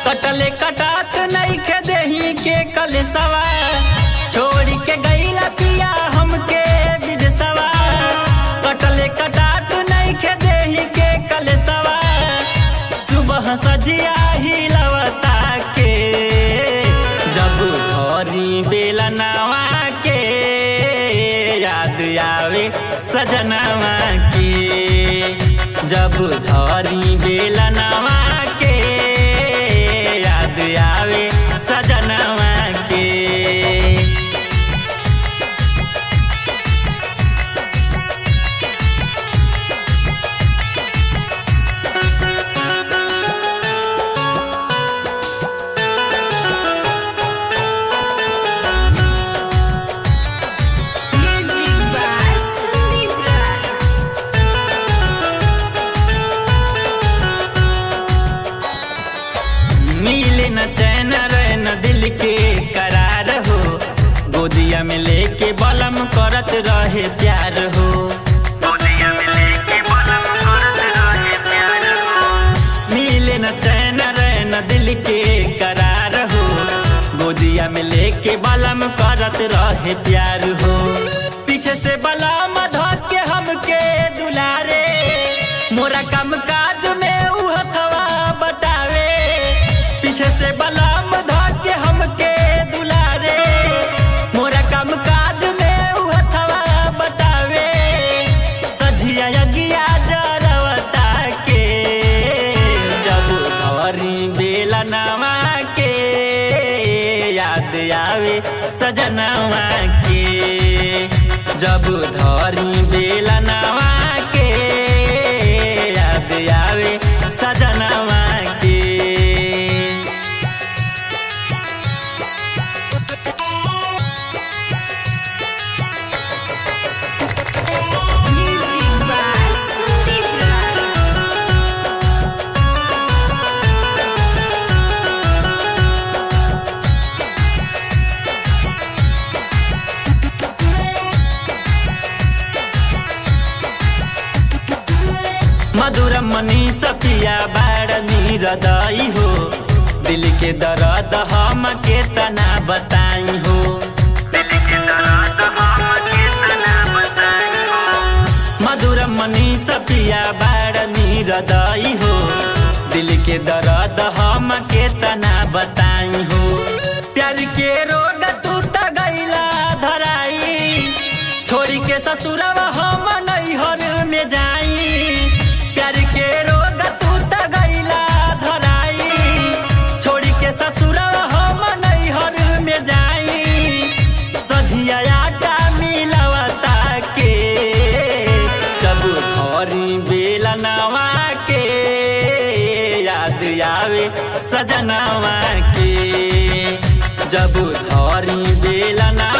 कटले कटात नहीं के देही के कलसवा छोड़ के गईला पिया हमके विदेशवा। कटले कटात नहीं के देही के कलसवा सुबह सजिया हिलवता के जब धरी बेलनवा के याद आवे सजनवा के। जब धरी बेलनवा के याद आवे सजनवा के। मिले न चैन रैन दिल के करार हो गोदिया में लेके बलम करत रहे प्यार हो। गोदिया में लेके बलम करत रहे प्यार हो। मिले न चैन रैन दिल के करार हो गोदिया में लेके बलम करत रहे प्यार हो। पीछे से बलम धक के हमके दुलारे मोरा काम काज में उहथवा बतावे। पीछे से बलम धक के हमके दुलारे मोरा काम काज में उहथवा बतावे। सझिया यगिया जरवता के जब धरी बेलनवा के याद आवे सजनवा के। जब धरी बेलनवा के याद आवे सजनवा के। मधुर मनी सफिया बाड़ नीरदई हो दिल के दर्द हम के तना बताई हो। दिल के दर्द हम के तना बताई हो। मधुर मनी सफिया बाड़ नीरदई हो दिल के दर्द हम के तना बताई हो। प्यार के रोग तू त गईला धराई छोड़ी के ससुरवा हम नैहर में जाई। प्यार के रोग तू त गईला धराई छोड़ी के ससुरवा हम नैहर में जाई। सझिया आटा मिलवता के जब धरी बेलनवा के याद आवे सजनवा के। जब धरी बेलनवा